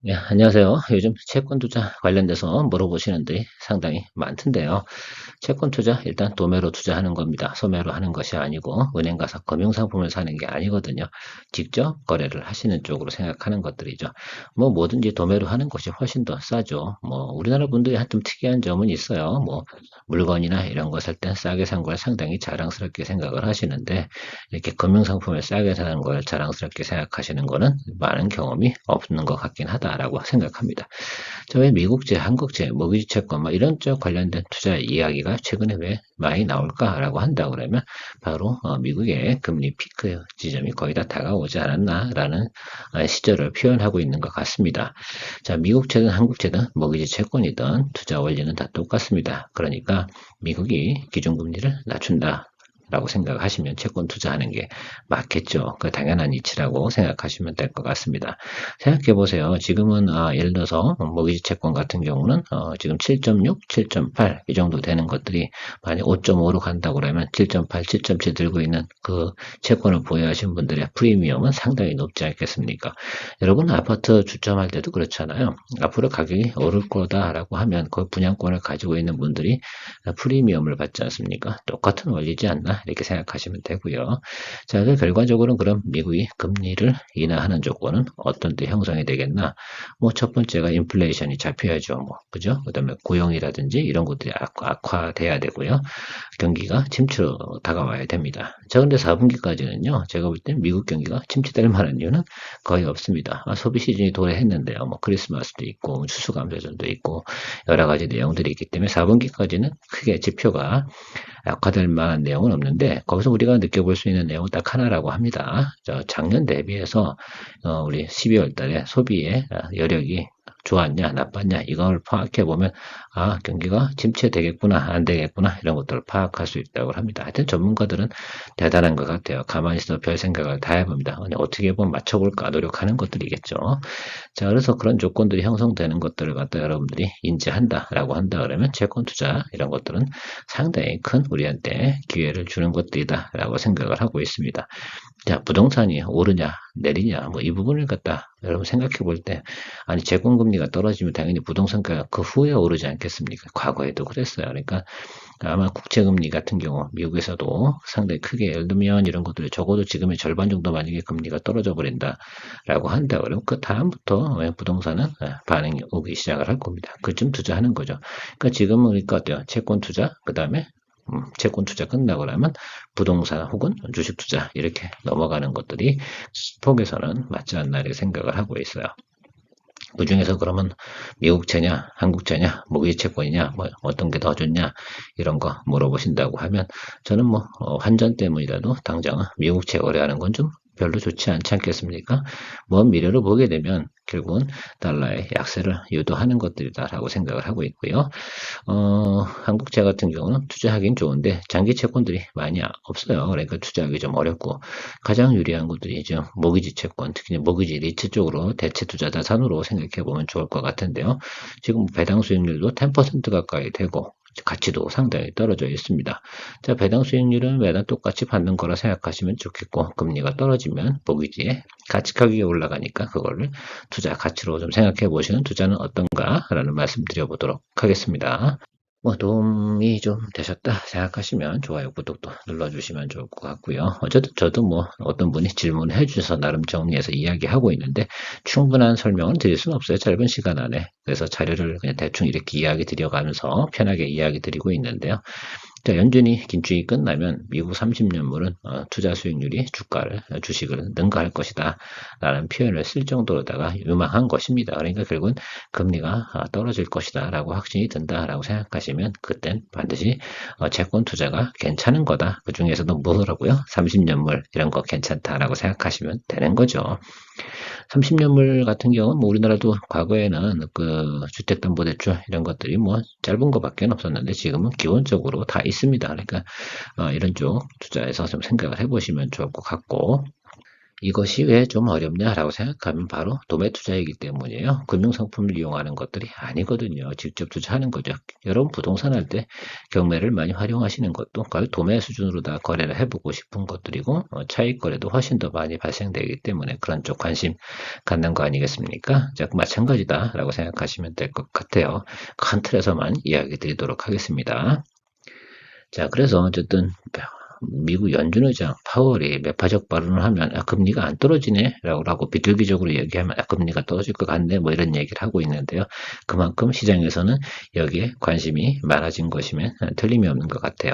네, 안녕하세요. 요즘 채권 투자 관련돼서 물어보시는 분들이 상당히 많던데요. 채권 투자, 일단 도매로 투자하는 겁니다. 소매로 하는 것이 아니고, 은행 가서 금융상품을 사는 게 아니거든요. 직접 거래를 하시는 쪽으로 생각하는 것들이죠. 뭐, 뭐든지 도매로 하는 것이 훨씬 더 싸죠. 뭐, 우리나라 분들이 좀 특이한 점은 있어요. 뭐, 물건이나 이런 거 살 땐 싸게 산 걸 상당히 자랑스럽게 생각을 하시는데, 이렇게 금융상품을 싸게 사는 걸 자랑스럽게 생각하시는 거는 많은 경험이 없는 것 같긴 하다라고 생각합니다. 저희 미국제, 한국제, 모기지 채권 뭐 이런 쪽 관련된 투자 이야기가 최근에 왜 많이 나올까라고 한다 그러면 바로 미국의 금리 피크 지점이 거의 다 다가오지 않았나라는 시절을 표현하고 있는 것 같습니다. 자, 미국채든 한국채든 모기지 채권이든 투자 원리는 다 똑같습니다. 그러니까 미국이 기준금리를 낮춘다. 라고 생각하시면 채권 투자하는 게 맞겠죠. 그 당연한 이치라고 생각하시면 될 것 같습니다. 생각해 보세요. 지금은 예를 들어서 모기지 채권 같은 경우는 지금 7.6, 7.8 이 정도 되는 것들이 만약 5.5로 간다고 그러면 7.8, 7.7 들고 있는 그 채권을 보유하신 분들의 프리미엄은 상당히 높지 않겠습니까? 여러분 아파트 주점할 때도 그렇잖아요. 앞으로 가격이 오를 거다라고 하면 그 분양권을 가지고 있는 분들이 프리미엄을 받지 않습니까? 똑같은 원리지 않나 이렇게 생각하시면 되고요. 자, 그 결과적으로는 그럼 미국이 금리를 인하하는 조건은 어떤 때 형성이 되겠나? 뭐 첫 번째가 인플레이션이 잡혀야죠. 뭐 그죠? 그다음에 고용이라든지 이런 것들이 악화돼야 되고요. 경기가 침체로 다가와야 됩니다. 자, 근데 4분기까지는요, 제가 볼 때 미국 경기가 침체될 만한 이유는 거의 없습니다. 소비 시즌이 도래했는데요. 뭐 크리스마스도 있고, 추수감사절도 있고, 여러 가지 내용들이 있기 때문에 4분기까지는 크게 지표가 악화될 만한 내용은 없는데, 거기서 우리가 느껴볼 수 있는 내용은 딱 하나라고 합니다. 작년 대비해서 우리 12월 달에 소비의 여력이 좋았냐, 나빴냐, 이걸 파악해 보면, 경기가 침체되겠구나, 안 되겠구나, 이런 것들을 파악할 수 있다고 합니다. 하여튼 전문가들은 대단한 것 같아요. 가만히 있어도 별 생각을 다 해봅니다. 어떻게 보면 맞춰볼까 노력하는 것들이겠죠. 자, 그래서 그런 조건들이 형성되는 것들을 갖다 여러분들이 인지한다라고 한다 그러면 채권 투자 이런 것들은 상당히 큰 우리한테 기회를 주는 것들이다라고 생각을 하고 있습니다. 자, 부동산이 오르냐, 내리냐, 뭐 이 부분을 갖다 여러분 생각해 볼 때, 아니, 채권금리가 떨어지면 당연히 부동산가가 그 후에 오르지 않겠습니까? 과거에도 그랬어요. 그러니까 아마 국채금리 같은 경우, 미국에서도 상당히 크게, 예를 들면 이런 것들이 적어도 지금의 절반 정도 만약에 금리가 떨어져 버린다라고 한다 그러면 그 다음부터 부동산은 반응이 오기 시작을 할 겁니다. 그쯤 투자하는 거죠. 그러니까 지금은 그러니까 어때요? 채권 투자, 그 다음에 채권 투자 끝나고 나면 부동산 혹은 주식 투자 이렇게 넘어가는 것들이 스톡에서는 맞지 않나 이렇게 생각을 하고 있어요. 그 중에서 그러면 미국채냐, 한국채냐, 모기 채권이냐, 뭐 어떤 게 더 좋냐 이런 거 물어보신다고 하면 저는 뭐 환전 때문이라도 당장은 미국채 거래하는 건 좀 별로 좋지 않지 않겠습니까? 먼 미래를 보게 되면 결국은 달러의 약세를 유도하는 것들이다라고 생각을 하고 있고요. 한국채 같은 경우는 투자하긴 좋은데 장기 채권들이 많이 없어요. 그러니까 투자하기 좀 어렵고 가장 유리한 것들이 지금 모기지 채권, 특히 모기지 리츠 쪽으로 대체 투자 자산으로 생각해 보면 좋을 것 같은데요. 지금 배당 수익률도 10% 가까이 되고 가치도 상당히 떨어져 있습니다. 자, 배당 수익률은 매달 똑같이 받는 거라 생각하시면 좋겠고 금리가 떨어지면 모기지에 가치 가격이 올라가니까 그거를 투자 가치로 좀 생각해 보시는 투자는 어떤가라는 말씀 드려보도록 하겠습니다. 뭐 도움이 좀 되셨다 생각하시면 좋아요, 구독도 눌러주시면 좋을 것 같고요. 어쨌든 저도 뭐 어떤 분이 질문을 해주셔서 나름 정리해서 이야기하고 있는데 충분한 설명은 드릴 수는 없어요. 짧은 시간 안에. 그래서 자료를 그냥 대충 이렇게 이야기 드려가면서 편하게 이야기 드리고 있는데요. 자, 연준이 긴축이 끝나면 미국 30년물은 투자 수익률이 주식을 능가할 것이다 라는 표현을 쓸 정도로다가 유망한 것입니다. 그러니까 결국은 금리가 떨어질 것이다 라고 확신이 든다라고 생각하시면 그땐 반드시 채권 투자가 괜찮은 거다. 그 중에서도 뭐라고요? 30년물 이런 거 괜찮다라고 생각하시면 되는 거죠. 30년물 같은 경우는 뭐 우리나라도 과거에는 그 주택담보대출 이런 것들이 뭐 짧은 거밖에 없었는데 지금은 기본적으로 다 있습니다. 그러니까 이런 쪽 투자해서 좀 생각을 해보시면 좋을 것 같고 이것이 왜 좀 어렵냐라고 생각하면 바로 도매 투자이기 때문이에요. 금융상품을 이용하는 것들이 아니거든요. 직접 투자하는 거죠. 여러분 부동산 할 때 경매를 많이 활용하시는 것도 거의 도매 수준으로 다 거래를 해보고 싶은 것들이고 차익 거래도 훨씬 더 많이 발생되기 때문에 그런 쪽 관심 갖는 거 아니겠습니까? 자, 마찬가지다라고 생각하시면 될 것 같아요. 큰 틀에서만 이야기 드리도록 하겠습니다. 자, 그래서 어쨌든 미국 연준의장 파월이 매파적 발언을 하면 금리가 안 떨어지네 라고 비둘기적으로 얘기하면 금리가 떨어질 것 같네 뭐 이런 얘기를 하고 있는데요. 그만큼 시장에서는 여기에 관심이 많아진 것이면 틀림이 없는 것 같아요.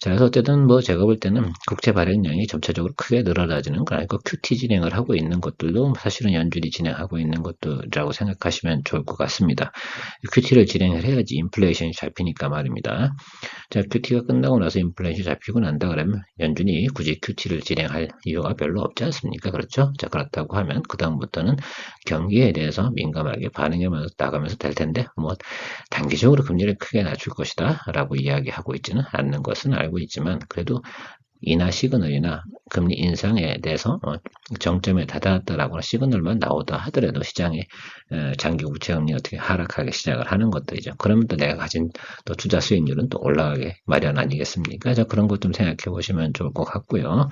자, 그래서 어쨌든 뭐 제가 볼 때는 국채 발행량이 점차적으로 크게 늘어나지는 건 아니고 QT 진행을 하고 있는 것들도 사실은 연준이 진행하고 있는 것들이라고 생각하시면 좋을 것 같습니다. QT를 진행을 해야지 인플레이션이 잡히니까 말입니다. 자, QT가 끝나고 나서 인플레이션이 잡히고 난다 그러면 연준이 굳이 QT를 진행할 이유가 별로 없지 않습니까? 그렇죠? 자, 그렇다고 하면 그다음부터는 경기에 대해서 민감하게 반응해 나가면서 될 텐데 뭐 단기적으로 금리를 크게 낮출 것이다 라고 이야기하고 있지는 않는 것은 알고 있지만 그래도 인하 시그널이나 금리 인상에 대해서 정점에 다다랐다라고 시그널만 나오다 하더라도 시장에 장기 국채금리 어떻게 하락하기 시작을 하는 것들이죠. 그러면 또 내가 가진 또 투자 수익률은 또 올라가게 마련 아니겠습니까? 자, 그런 것 좀 생각해 보시면 좋을 것 같고요.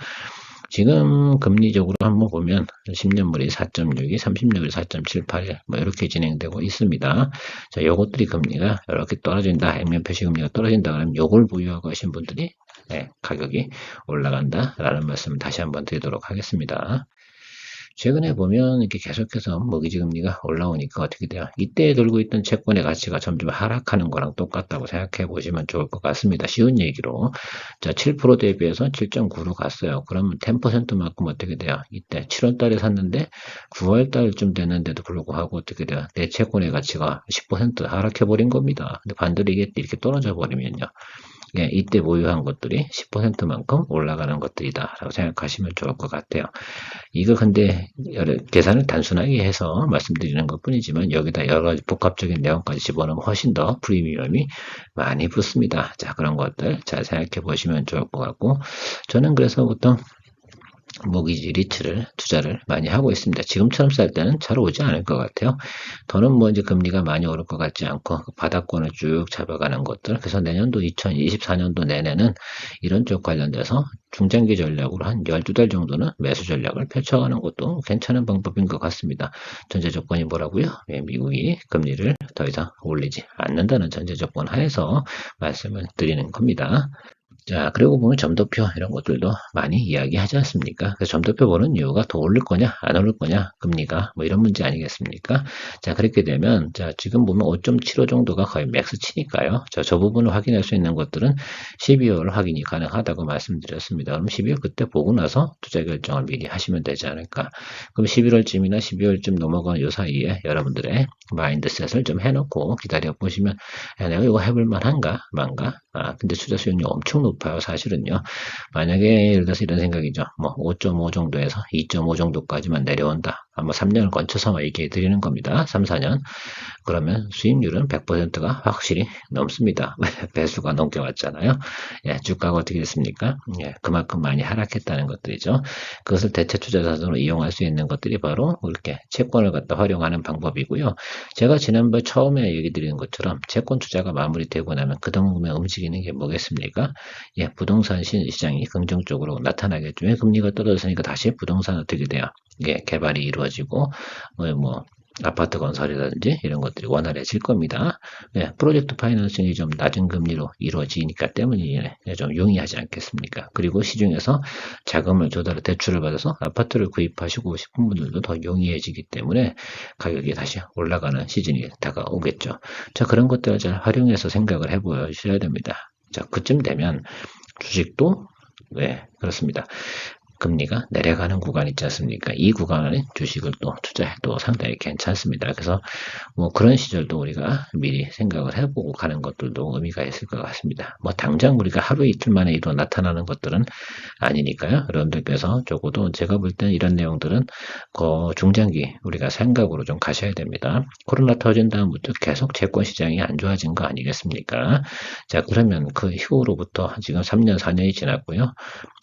지금 금리적으로 한번 보면 10년물이 4.62, 30년물이 4.78, 뭐 이렇게 진행되고 있습니다. 자, 요것들이 금리가 이렇게 떨어진다, 액면 표시 금리가 떨어진다 그러면 요걸 보유하고 계신 분들이 가격이 올라간다라는 말씀을 다시 한번 드리도록 하겠습니다. 최근에 보면 이렇게 계속해서 모기지 금리가 올라오니까 어떻게 돼요? 이때 들고 있던 채권의 가치가 점점 하락하는 거랑 똑같다고 생각해 보시면 좋을 것 같습니다. 쉬운 얘기로. 자, 7% 대비해서 7.9로 갔어요. 그러면 10%만큼 어떻게 돼요? 이때 7월 달에 샀는데 9월 달쯤 됐는데도 불구하고 어떻게 돼요? 내 채권의 가치가 10% 하락해 버린 겁니다. 근데 반대로 이게 이렇게 떨어져 버리면요. 예, 이때 보유한 것들이 10%만큼 올라가는 것들이다라고 생각하시면 좋을 것 같아요. 이거 근데 계산을 단순하게 해서 말씀드리는 것 뿐이지만 여기다 여러 가지 복합적인 내용까지 집어넣으면 훨씬 더 프리미엄이 많이 붙습니다. 자, 그런 것들 잘 생각해 보시면 좋을 것 같고 저는 그래서 보통 모기지 리츠를 투자를 많이 하고 있습니다. 지금처럼 쌀 때는 잘 오지 않을 것 같아요. 더는 뭐 이제 금리가 많이 오를 것 같지 않고 그 바닥권을 쭉 잡아가는 것들. 그래서 내년도 2024년도 내내는 이런 쪽 관련돼서 중장기 전략으로 한 12달 정도는 매수 전략을 펼쳐가는 것도 괜찮은 방법인 것 같습니다. 전제 조건이 뭐라고요? 네, 미국이 금리를 더 이상 올리지 않는다는 전제 조건 하에서 말씀을 드리는 겁니다. 자, 그리고 보면 점도표 이런 것들도 많이 이야기하지 않습니까? 그래서 점도표 보는 이유가 더 오를 거냐, 안 오를 거냐, 금리가 뭐 이런 문제 아니겠습니까? 자, 그렇게 되면 자, 지금 보면 5.75 정도가 거의 맥스치니까요. 저 부분을 확인할 수 있는 것들은 12월 확인이 가능하다고 말씀드렸습니다. 그럼 12월 그때 보고 나서 투자 결정을 미리 하시면 되지 않을까? 그럼 11월쯤이나 12월쯤 넘어가는 요 사이에 여러분들의 마인드셋을 좀 해놓고 기다려 보시면 내가 이거 해볼 만한가, 만가? 근데 투자 수익률이 엄청 높아요, 사실은요. 만약에 예를 들어서 이런 생각이죠. 뭐 5.5 정도에서 2.5 정도까지만 내려온다. 아마 3년을 건쳐서 얘기해 드리는 겁니다. 3, 4년. 그러면 수익률은 100%가 확실히 넘습니다. 배수가 넘게 왔잖아요. 예, 주가가 어떻게 됐습니까? 예, 그만큼 많이 하락했다는 것들이죠. 그것을 대체 투자 자산으로 이용할 수 있는 것들이 바로 이렇게 채권을 갖다 활용하는 방법이고요. 제가 지난번 처음에 얘기 드리는 것처럼 채권 투자가 마무리되고 나면 그동안 움직이는 게 뭐겠습니까? 예, 부동산 시장이 긍정적으로 나타나겠죠. 왜 금리가 떨어졌으니까 다시 부동산 어떻게 돼요? 예, 개발이 이루어지고 뭐 아파트 건설이라든지 이런 것들이 원활해질 겁니다. 네, 프로젝트 파이낸싱이 좀 낮은 금리로 이루어지니까 때문에 좀 용이하지 않겠습니까? 그리고 시중에서 자금을 조달해 대출을 받아서 아파트를 구입하시고 싶은 분들도 더 용이해지기 때문에 가격이 다시 올라가는 시즌이 다가오겠죠. 자, 그런 것들을 잘 활용해서 생각을 해보셔야 됩니다. 자, 그쯤 되면 주식도 네, 그렇습니다. 금리가 내려가는 구간 있지 않습니까? 이 구간에 주식을 또 투자해도 상당히 괜찮습니다. 그래서 뭐 그런 시절도 우리가 미리 생각을 해보고 가는 것들도 의미가 있을 것 같습니다. 뭐 당장 우리가 하루 이틀 만에 이로 나타나는 것들은 아니니까요. 여러분들께서 적어도 제가 볼 때는 이런 내용들은 그 중장기 우리가 생각으로 좀 가셔야 됩니다. 코로나 터진 다음부터 계속 채권 시장이 안 좋아진 거 아니겠습니까? 자, 그러면 그 이후로부터 지금 3년, 4년이 지났고요.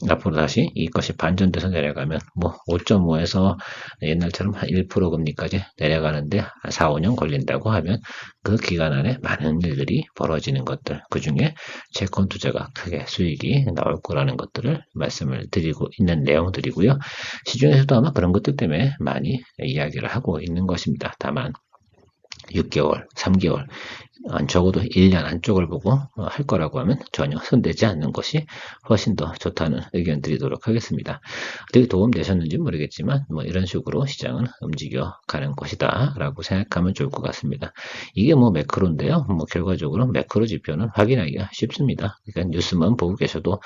앞으로 다시 이것이 반전돼서 내려가면 뭐 5.5에서 옛날처럼 한 1% 금리까지 내려가는데 한 4, 5년 걸린다고 하면 그 기간 안에 많은 일들이 벌어지는 것들, 그중에 채권 투자가 크게 수익이 나올 거라는 것들을 말씀을 드리고 있는 내용들이고요. 시중에서도 아마 그런 것들 때문에 많이 이야기를 하고 있는 것입니다. 다만 6개월, 3개월, 적어도 1년 안쪽을 보고 할 거라고 하면 전혀 손대지 않는 것이 훨씬 더 좋다는 의견 드리도록 하겠습니다. 어떻게 도움 되셨는지 모르겠지만 뭐 이런 식으로 시장은 움직여 가는 것이다 라고 생각하면 좋을 것 같습니다. 이게 뭐 매크로인데요. 뭐 결과적으로 매크로 지표는 확인하기가 쉽습니다. 그러니까 뉴스만 보고 계셔도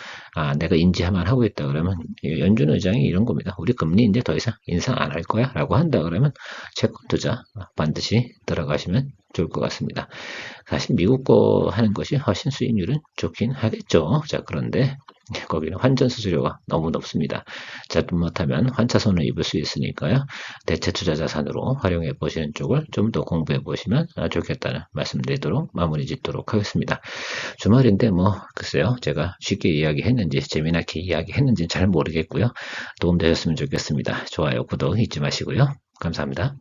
내가 인지만 하고 있다 그러면 연준 의장이 이런 겁니다. 우리 금리 이제 더 이상 인상 안 할 거야 라고 한다 그러면 채권 투자 반드시 들어가시면 좋을 것 같습니다. 사실 미국 거 하는 것이 훨씬 수익률은 좋긴 하겠죠. 자, 그런데 거기는 환전 수수료가 너무 높습니다. 잘못하면 환차손을 입을 수 있으니까요. 대체 투자 자산으로 활용해 보시는 쪽을 좀 더 공부해 보시면 좋겠다는 말씀드리도록 마무리 짓도록 하겠습니다. 주말인데 뭐 글쎄요. 제가 쉽게 이야기했는지 재미나게 이야기했는지 잘 모르겠고요. 도움 되셨으면 좋겠습니다. 좋아요, 구독 잊지 마시고요. 감사합니다.